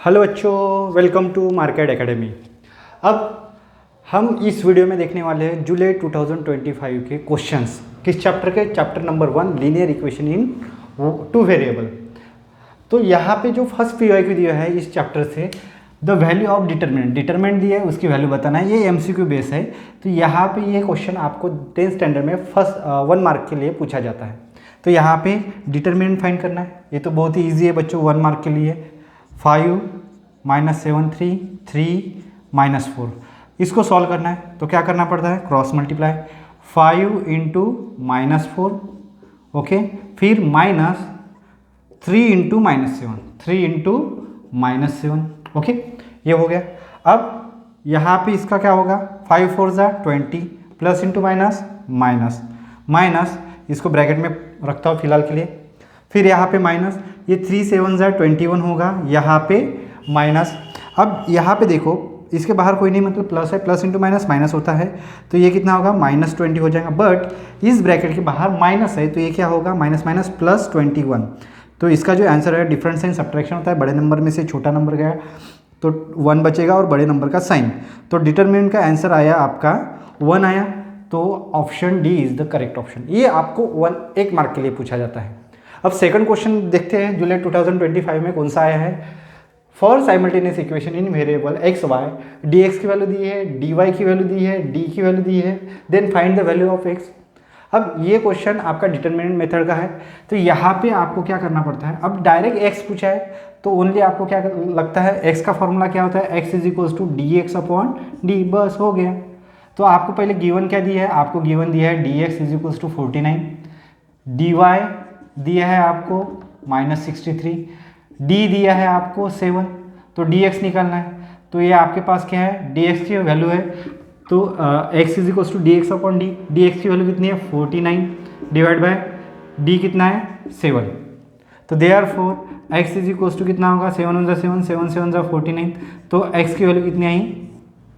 Hello बच्चों, welcome to market academy. अब हम इस वीडियो में देखने वाले हैं जुलाई 2025 के क्वेश्चंस। किस चैप्टर के? चैप्टर नंबर 1, लीनियर इक्वेशन इन टू वेरिएबल। तो यहाँ पे जो फर्स्ट पीवाईक्यू दिया है इस चैप्टर से, द वैल्यू ऑफ डिटरमिनेंट दिया है, उसकी वैल्यू बताना है। ये एमसीक्यू बेस है। तो यहाँ पे ये क्वेश्चन आपको 10th स्टैंडर्ड में फर्स्ट 1 मार्क के लिए पूछा जाता है। तो यहाँ पे डिटरमिनेंट फाइंड करना है। ये तो बहुत ही ईजी है बच्चों, 1 मार्क के लिए। 5 - 7 3 3 - 4, इसको सॉल्व करना है। तो क्या करना पड़ता है? क्रॉस मल्टीप्लाई 5 × -4, ओके, फिर -3 × -7, 3 × -7, ओके, ये हो गया। अब यहाँ पे इसका क्या होगा? 5 4 = 20, plus into minus minus minus, इसको ब्रैकेट में रखता हूँ फिलहाल के लिए। फिर यहाँ पे माइनस, ये 3 7 = 21 होगा, यहाँ पे माइनस। अब यहाँ पे देखो, इसके बाहर कोई नहीं, मतलब प्लस है, प्लस इंटू माइनस माइनस होता है। तो ये कितना होगा? -20 हो जाएगा। बट इस ब्रैकेट के बाहर माइनस है, तो ये क्या होगा? Minus minus plus 21। तो इसका जो आंसर है, डिफरेंस साइन सब्ट्रैक्शन होता है, बड़े नंबर में से छोटा नंबर गया तो 1 बचेगा और बड़े नंबर का साइन। तो डिटरमिनेंट का आंसर आया आपका 1 आया। तो option D is the correct option. ये आपको 1 मार्क के लिए पूछा जाता है। अब सेकंड क्वेश्चन देखते हैं, जुलाई 2025 में कौन सा आया है। For simultaneous equation in variable x y, D x की वैल्यू दी है, डी वाई की वैल्यू दी है, डी की वैल्यू दी है, then find the value of x. अब ये क्वेश्चन आपका डिटरमिनेंट मेथड का है। तो यहाँ पे आपको क्या करना पड़ता है? अब डायरेक्ट एक्स पूछा है तो ओनली आपको क्या लगता है? एक्स का फॉर्मूला क्या होता है? एक्स = dx/dy, बस हो गया। तो आपको पहले गिवन क्या दिया है? आपको गिवन दिया है dx = 49, dy दिया है आपको -63, d दिया है आपको 7। तो dx निकालना है। तो ये आपके पास क्या है? dx की वैल्यू है, तो x = dx/d, dx की वैल्यू कितनी है? 49 डिवाइड बाय d कितना है? 7। तो देयरफॉर x = कितना होगा? 7 × 7 7 7 = 49। तो x की वैल्यू कितनी आई?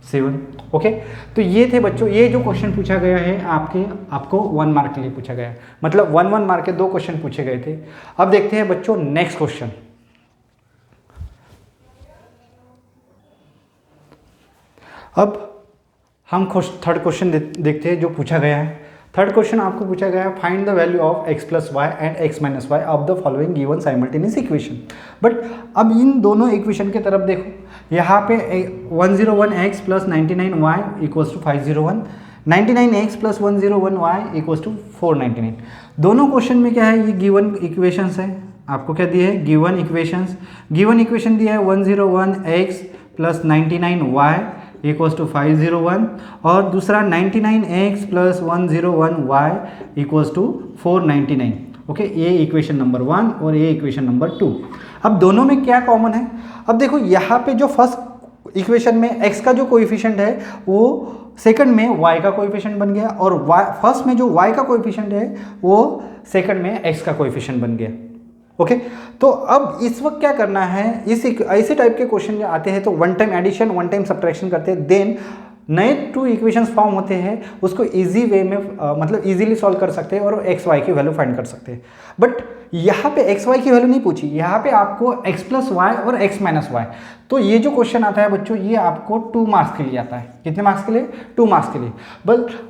7। ओके। तो ये थे बच्चों, ये जो क्वेश्चन पूछा गया है आपको 1 मार्क के लिए पूछा गया है। मतलब 1 मार्क के 2 क्वेश्चन पूछे गए थे। अब देखते हैं बच्चों नेक्स्ट क्वेश्चन। अब हम थर्ड क्वेश्चन देखते हैं जो पूछा गया है। थर्ड क्वेश्चन आपको पूछा गया है, find the value of x + y and x - y of the following given simultaneous equation. But अब इन दोनों इक्वेशन की तरफ देखो। यहाँ पे 101x + 99y = 501, 99x + 101y = 499। दोनों क्वेश्चन में क्या है? ये गिवन इक्वेशंस है। आपको क्या दिए है? Given equations. गिवन इक्वेशन दिया है 101x + 99y = 501, और दूसरा 99x + 101y = 499। ओके, ये इक्वेशन नंबर 1 और ये इक्वेशन नंबर 2। अब दोनों में क्या कॉमन है? अब देखो, यहाँ पे जो फर्स्ट इक्वेशन में x का जो कोएफिशिएंट है वो सेकंड में y का कोएफिशिएंट बन गया, और फर्स्ट में जो y का कोएफिशिएंट है वो सेकंड में x का कोएफिशिएंट बन गया। ओके। तो अब इस वक्त क्या करना है? ऐसे टाइप के क्वेश्चन आते हैं तो 1 टाइम एडिशन 1 टाइम सब्ट्रैक्शन करते हैं, देन नए 2 इक्वेशंस फॉर्म होते हैं, उसको इजी वे में मतलब इजीली सॉल्व कर सकते हैं और एक्स वाई की वैल्यू फाइंड कर सकते हैं। बट यहाँ पे एक्स वाई की वैल्यू नहीं पूछी, यहाँ पे आपको x + y और x - y। तो ये जो क्वेश्चन आता है बच्चों, ये आपको 2 मार्क्स के लिए आता है। कितने मार्क्स के लिए? 2 मार्क्स के लिए।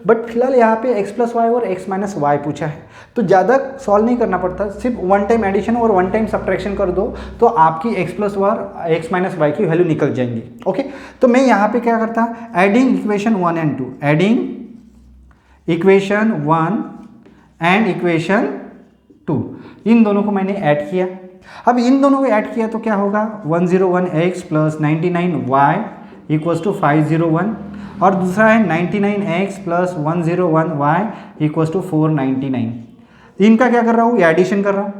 बट फिलहाल यहाँ पे x + y और x - y पूछा है, तो ज़्यादा सॉल्व नहीं करना पड़ता, सिर्फ 1 टाइम एडिशन और 1 टाइम सब्ट्रैक्शन कर दो तो आपकी x + y और x - y की वैल्यू निकल जाएंगी। ओके। तो मैं यहाँ पे क्या करता? Adding equation 1 and 2, adding equation 1 and equation 2, इन दोनों को मैंने ऐड किया। अब इन दोनों को ऐड किया तो क्या होगा? 101x + 99y = 501, और दूसरा है 99x + 101y = 499। इनका क्या कर रहा हूँ? एडिशन कर रहा हूँ।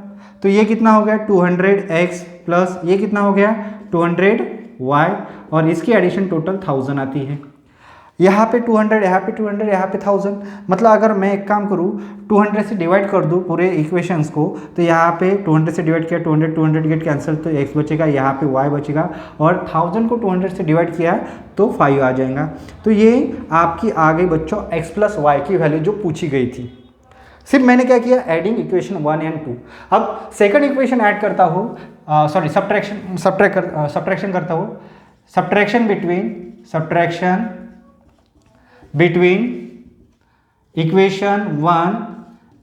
तो ये कितना हो गया? 200x प्लस ये कितना हो गया? 200y, और इसकी एडिशन टोटल 1000 आती है। यहाँ पे 200, यहाँ पे 200, यहाँ पे 1000। मतलब अगर मैं एक काम करूँ, 200 से डिवाइड कर दूँ पूरे इक्वेशंस को, तो यहाँ पे 200 से डिवाइड किया, 200 गेट कैंसिल, तो x बचेगा, यहाँ पे y बचेगा, और 1000 को 200 से डिवाइड किया तो 5 आ जाएगा। तो ये आपकी आ गई बच्चों x + y की वैल्यू जो पूछी गई थी। सिर्फ मैंने क्या किया, एडिंग इक्वेशन 1 एंड 2। अब सेकंड इक्वेशन ऐड करता हूँ, सॉरी सब्ट्रैक्शन करता हूँ, subtraction between equation 1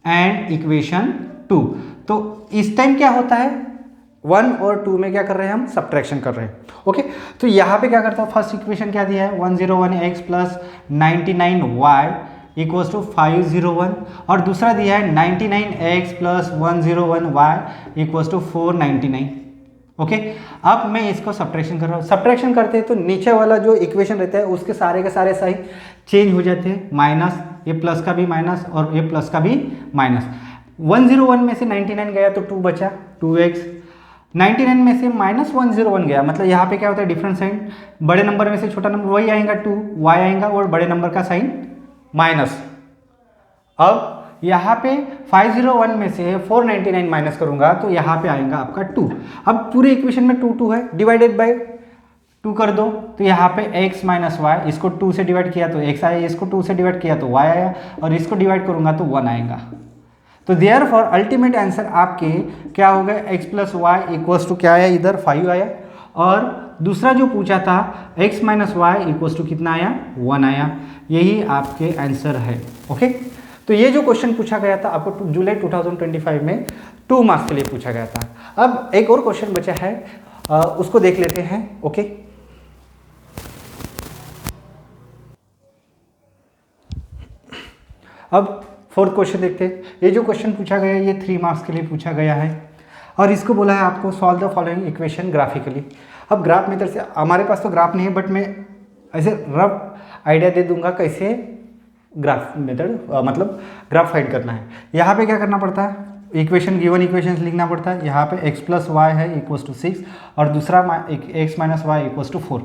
and equation 2। तो इस टाइम क्या होता है, 1 और 2 में क्या कर रहे हैं हम, सब्ट्रैक्शन कर रहे हैं। ओके, तो यहाँ पे क्या करता हूँ, फर्स्ट इक्वेशन क्या दिया है, 101x plus 99y equals to 501, और दूसरा दिया है 99x plus 101y equals to 499। Okay, अब मैं इसको सब्ट्रैक्शन कर रहा हूँ। सब्ट्रैक्शन करते हैं तो नीचे वाला जो इक्वेशन रहता है उसके सारे के सारे साइन चेंज हो जाते हैं, माइनस, ये प्लस का भी माइनस और ये प्लस का भी माइनस। 101 में से 99 गया तो 2 बचा, 2x, 99 में से माइनस 101 गया, मतलब यहाँ पे क्या होता है, डिफरेंट साइन, बड़े नंबर में से छोटा नंबर वही आएगा 2, y आएगा और बड़े नंबर का साइन माइनस। अब यहाँ पे 501 में से 499 माइनस करूंगा तो यहाँ पे आएगा आपका 2। अब पूरे इक्वेशन में 2 है, डिवाइडेड बाय 2 कर दो, तो यहाँ पे x माइनस वाई, इसको 2 से डिवाइड किया तो x आया, इसको 2 से डिवाइड किया तो y आया, और इसको डिवाइड करूंगा तो 1 आएगा। तो देयरफॉर अल्टीमेट आंसर आपके क्या हो गया, x plus y equals to क्या आया, इधर 5 आया, और दूसरा जो पूछा था x minus y equals to कितना आया, 1 आया। यही आपके आंसर है। ओके, तो ये जो क्वेश्चन पूछा गया था आपको जुलाई 2025 में 2 मार्क्स के लिए पूछा गया था। अब एक और क्वेश्चन बचा है, उसको देख लेते हैं। ओके, अब फोर्थ क्वेश्चन देखते हैं। ये जो क्वेश्चन पूछा गया है ये 3 मार्क्स के लिए पूछा गया है, और इसको बोला है आपको solve the following equation graphically. अब ग्राफ मेथड से, हमारे पास तो ग्राफ नहीं है बट मैं ऐसे रफ आइडिया दे दूंगा कैसे ग्राफ मेथड मतलब ग्राफ फाइंड करना है। यहाँ पे क्या करना पड़ता है, इक्वेशन गिवन इक्वेशंस लिखना पड़ता है। यहाँ पे x प्लस वाई है इक्वल्स टू 6 और दूसरा x minus y equals to 4।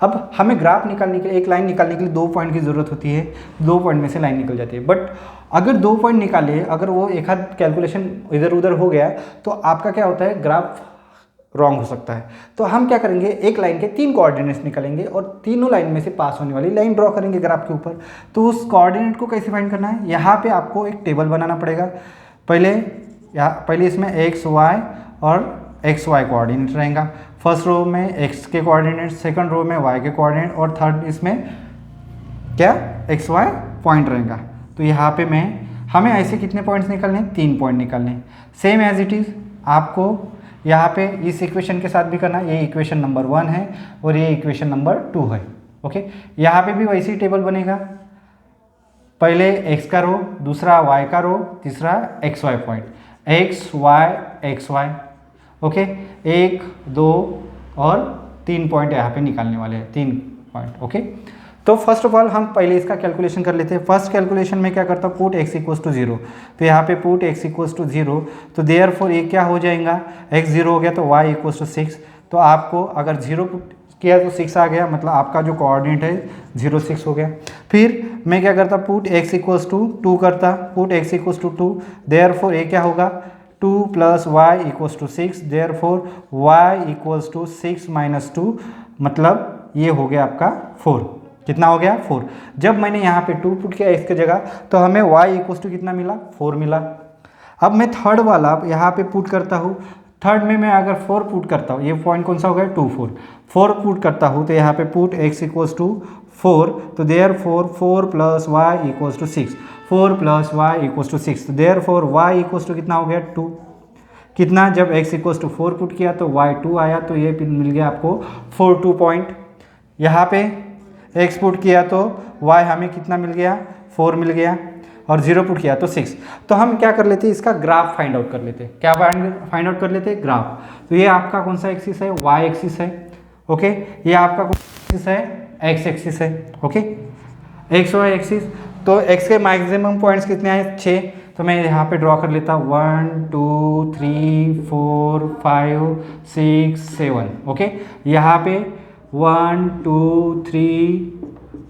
अब हमें ग्राफ निकालने के लिए, एक लाइन निकालने के लिए 2 पॉइंट की ज़रूरत होती है, 2 पॉइंट में से लाइन निकल जाती है। बट अगर 2 पॉइंट निकाले, अगर वो एक आध कैलकुलेशन इधर उधर हो गया तो आपका क्या होता है, ग्राफ रॉन्ग हो सकता है। तो हम क्या करेंगे, एक लाइन के 3 कोऑर्डिनेट्स निकालेंगे और तीनों लाइन में से पास होने वाली लाइन ड्रॉ करेंगे ग्राफ के ऊपर। तो उस कोऑर्डिनेट को कैसे फाइंड करना है, यहाँ पे आपको एक टेबल बनाना पड़ेगा। पहले इसमें एक्स वाई और एक्स वाई कोऑर्डिनेट रहेगा। फर्स्ट रो में एक्स के कोऑर्डिनेट, सेकंड रो में वाई के कोऑर्डिनेट, और थर्ड इसमें क्या, एक्स वाई पॉइंट रहेगा। तो यहाँ पे हमें ऐसे कितने पॉइंट्स निकालने, 3 पॉइंट निकालने। सेम एज इट इज़ आपको यहाँ पे इस इक्वेशन के साथ भी करना। ये इक्वेशन नंबर 1 है और ये इक्वेशन नंबर 2 है। ओके, यहाँ पे भी वैसे ही टेबल बनेगा, पहले x का रो, दूसरा y का रो, तीसरा x y point, x y. Okay, 1 2 और 3 पॉइंट यहाँ पे निकालने वाले हैं, 3 पॉइंट। ओके, तो फर्स्ट ऑफ ऑल हम पहले इसका कैलकुलेशन कर लेते हैं। फर्स्ट कैलकुलेशन में क्या करता हूँ, पुट x इक्वल्स टू 0। तो यहाँ पे पुट x इक्वल्स टू 0, तो देयरफॉर ये क्या हो जाएगा, x 0 हो गया तो y इक्वल्स टू 6। तो आपको अगर 0 पुट किया तो 6 आ गया, मतलब आपका जो कोऑर्डिनेट है 0 6 हो गया। फिर मैं क्या करता, पुट x इक्वल्स टू 2 करता, put x equals to 2, therefore ये क्या होगा, 2 plus y equals to 6, therefore y equals to 6 minus 2, मतलब ये हो गया आपका 4। कितना हो गया, 4। जब मैंने यहाँ पे 2 पुट किया x की जगह तो हमें y इक्वल्स टू कितना मिला, 4 मिला। अब मैं थर्ड वाला यहाँ पे पुट करता हूँ। थर्ड में मैं अगर 4 पुट करता हूँ, ये पॉइंट कौन सा हो गया, 2 4 पुट करता हूँ, तो यहाँ पे पुट x इक्वल्स टू 4, तो therefore 4 plus y equals to 6, 4 plus y equals to 6, तो देयरफॉर y इक्वल्स टू कितना हो गया, 2। कितना, जब x इक्वल्स टू 4 पुट किया तो y 2 आया, तो ये मिल गया आपको 4 2 पॉइंट। यहाँ पे x पुट किया तो y हमें कितना मिल गया, 4 मिल गया, और 0 पुट किया तो 6। तो हम क्या कर लेते हैं, इसका ग्राफ फाइंड आउट कर लेते हैं। क्या फाइंड आउट कर लेते हैं, ग्राफ। तो ये आपका कौन सा एक्सिस है, y एक्सिस है। ओके, ये आपका कौन सा एक्सिस है, x एक्सिस है। Okay, x y axis. तो x के मैक्सिमम पॉइंट्स कितने आए, 6। तो मैं यहाँ पे ड्रॉ कर लेता, 1 2 3 4 5 6 7। ओके, यहाँ पे 1 2 3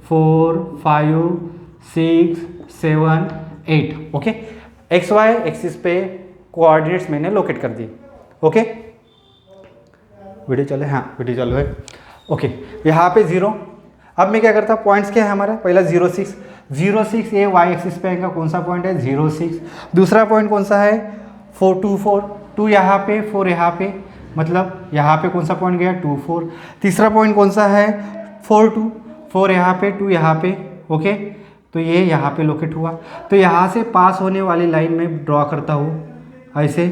4 5 6 7 8। ओके, एक्स वाई एक्सिस पे कोऑर्डिनेट्स मैंने लोकेट कर दिए। ओके, वीडियो चले, हाँ वीडियो चालू है। ओके, यहाँ पे 0। अब मैं क्या करता, पॉइंट्स क्या है हमारा, पहला 0 6, 0,6 ये वाई एक्सिस पे आएगा, कौन सा पॉइंट है 0,6। दूसरा पॉइंट कौन सा है 4,2,4, 2 यहाँ पे 4 यहाँ पे, मतलब यहाँ पे कौन सा पॉइंट गया 2,4। तीसरा पॉइंट कौन सा है 4,2, 4 यहाँ पे 2 यहाँ पे, ओके, तो ये यहाँ पे लोकेट हुआ। तो यहाँ से पास होने वाली लाइन में ड्रॉ करता हूँ ऐसे।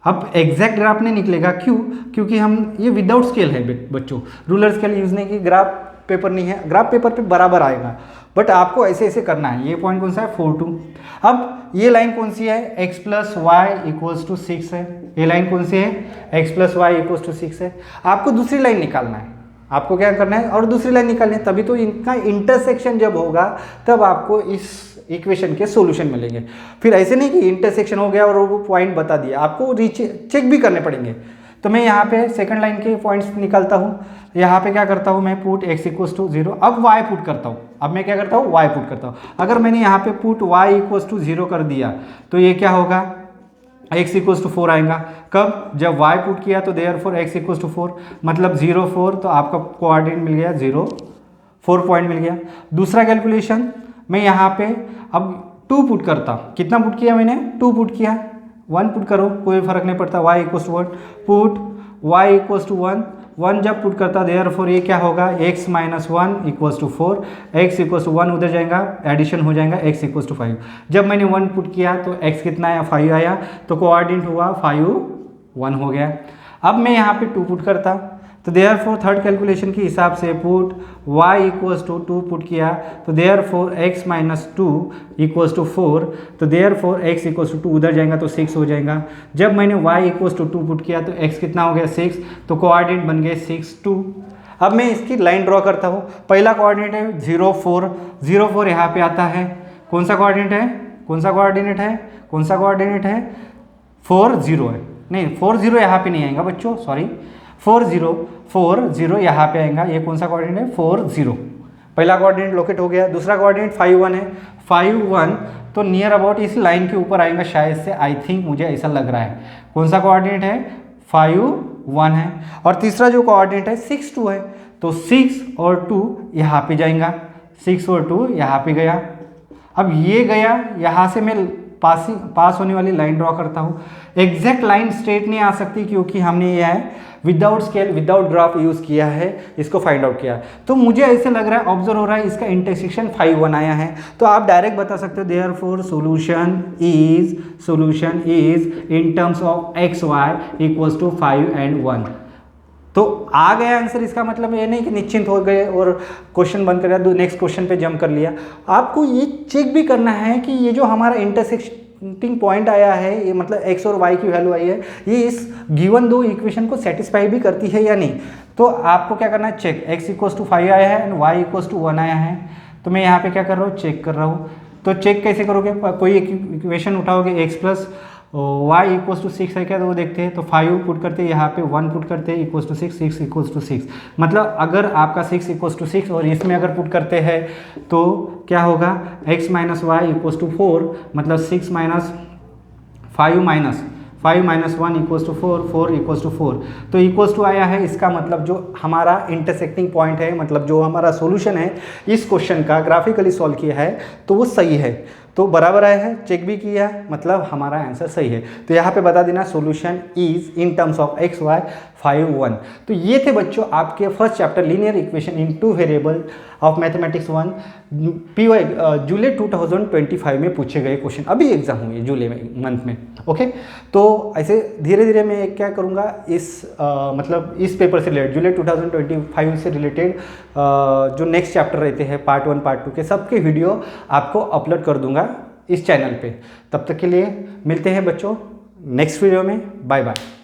अब एग्जैक्ट ग्राफ नहीं निकलेगा, क्यों? क्योंकि हम ये विदाउट स्केल है बच्चों, रूलर स्केल यूज़ नहीं की, ग्राफ पेपर नहीं है, ग्राफ पेपर पे बराबर आएगा, बट आपको ऐसे ऐसे करना है। ये पॉइंट कौन सा है 4,2। अब ये लाइन कौन सी है x plus y equals to 6 है। ये लाइन कौन सी है x plus y equals to 6 है। आपको दूसरी लाइन निकालना है, आपको क्या करना है और दूसरी लाइन निकालनी है, तभी तो इनका इंटरसेक्शन जब होगा तब आपको इस इक्वेशन के सॉल्यूशन मिलेंगे। फिर ऐसे नहीं कि इंटरसेक्शन हो गया और वो पॉइंट बता दिया, आपको चेक भी करने पड़ेंगे। तो मैं यहाँ पे सेकंड लाइन के पॉइंट्स निकालता हूँ। यहाँ पे क्या करता हूँ मैं पुट x इक्वल्स टू 0, अब y पुट करता हूँ। अब मैं क्या करता हूँ y पुट करता हूँ। अगर मैंने यहाँ पे पुट y इक्वल्स टू 0 कर दिया तो ये क्या होगा x इक्वल्स टू 4 आएगा। कब? जब y पुट किया तो देयरफॉर x इक्वल्स टू 4, मतलब 0 4, तो आपका कोऑर्डिनेट मिल गया 0 4 पॉइंट मिल गया। दूसरा कैलकुलेशन मैं यहाँ पे अब 2 पुट करता हूँ। कितना पुट किया मैंने 2 पुट किया, 1 पुट करो कोई फर्क नहीं पड़ता, y equals to 1 put y equals to 1 जब पुट करता देयरफॉर ये क्या होगा x minus 1 equals to 4, x equals to 1 उधर जाएगा एडिशन हो जाएगा x इक्वल्स टू 5। जब मैंने 1 पुट किया तो x कितना आया 5 आया, तो कोऑर्डिनेट हुआ 5 1 हो गया। अब मैं यहाँ पे 2 पुट करता तो देयरफॉर थर्ड कैलकुलेशन के हिसाब से put y equals to 2 put किया तो therefore x minus 2 equals to 4, तो देयरफॉर x इक्वल्स टू 2 उधर जाएगा तो 6 हो जाएगा। जब मैंने y इक्वल्स टू 2 पुट किया तो x कितना हो गया 6, तो कोऑर्डिनेट बन गए 6 2। अब मैं इसकी लाइन ड्रॉ करता हूँ। पहला कोऑर्डिनेट है 0 4, 0 4 यहाँ पे आता है, कौन सा कोऑर्डिनेट है, कौन सा कोऑर्डिनेट है, कौन सा कोऑर्डिनेट है 4 0 है, नहीं 4 0 यहाँ पे नहीं आएगा बच्चों, सॉरी 4 0 यहाँ पे आएगा। ये कौन सा कोऑर्डिनेट है 4 0, पहला कोऑर्डिनेट लोकेट हो गया। दूसरा कोऑर्डिनेट 5 1 है, 5 1 तो नियर अबाउट इस लाइन के ऊपर आएगा शायद से, आई थिंक मुझे ऐसा लग रहा है। कौन सा कोऑर्डिनेट है 5 1 है। और तीसरा जो कोऑर्डिनेट है 6 2 है, तो 6 और 2 यहाँ पे जाएगा, 6 और 2 यहाँ पे गया। अब ये गया, यहाँ से मैं पास होने वाली लाइन ड्रॉ करता हूँ। एग्जैक्ट लाइन स्ट्रेट नहीं आ सकती क्योंकि हमने ये है without scale without graph use किया है, इसको फाइंड आउट किया। तो मुझे ऐसे लग रहा है, ऑब्जर्व हो रहा है इसका इंटरसेक्शन 5 1 आया है, तो आप डायरेक्ट बता सकते हो therefore solution is in terms of x y equals to 5 and 1। तो आ गया आंसर। इसका मतलब ये नहीं कि निश्चिंत हो गए और क्वेश्चन बंद कर दिया, नेक्स्ट क्वेश्चन पे जंप कर लिया। आपको ये चेक भी करना है कि ये जो हमारा इंटरसेक्टिंग पॉइंट आया है, ये मतलब x और y की वैल्यू आई है, ये इस गिवन दो इक्वेशन को सेटिस्फाई भी करती है या नहीं। तो आपको क्या करना है चेक, x इक्वल्स टू 5 आया है एंड y इक्वल्स टू 1 आया है। तो मैं यहाँ पे क्या कर रहा हूँ चेक कर रहा हूँ। तो चेक कैसे करोगे, कोई एक इक्वेशन उठाओगे x plus y equals to 6 है क्या, तो वो देखते हैं। तो 5 पुट करते हैं, यहाँ पे 1 पुट करते हैं इक्वल्स टू 6, 6 इक्वल्स टू 6। मतलब अगर आपका 6 इक्वल्स टू 6 और इसमें अगर पुट करते हैं तो क्या होगा x minus y equals to 4, मतलब 6 minus 5 minus 1 equals to 4, 4 equals to 4। तो इक्वल्स टू आया है, इसका मतलब जो हमारा इंटरसेक्टिंग पॉइंट है, मतलब जो हमारा सॉल्यूशन है इस क्वेश्चन का ग्राफिकली सॉल्व किया है तो वो सही है। तो बराबर आया है, चेक भी किया, मतलब हमारा आंसर सही है। तो यहाँ पे बता देना solution is in terms of x y 5 1। तो ये थे बच्चों आपके first chapter linear equation in 2 variable of mathematics 1 PY जुलाई 2025 में पूछे गए क्वेश्चन। अभी एग्जाम हुए जुलाई मंथ में, ओके। तो ऐसे धीरे धीरे मैं क्या करूँगा इस मतलब इस पेपर से रिलेटेड जुलाई 2025 से रिलेटेड जो नेक्स्ट चैप्टर रहते हैं पार्ट 1 पार्ट 2 के सबके वीडियो आपको अपलोड कर दूंगा इस चैनल पे। तब तक के लिए मिलते हैं बच्चों नेक्स्ट वीडियो में, बाय बाय।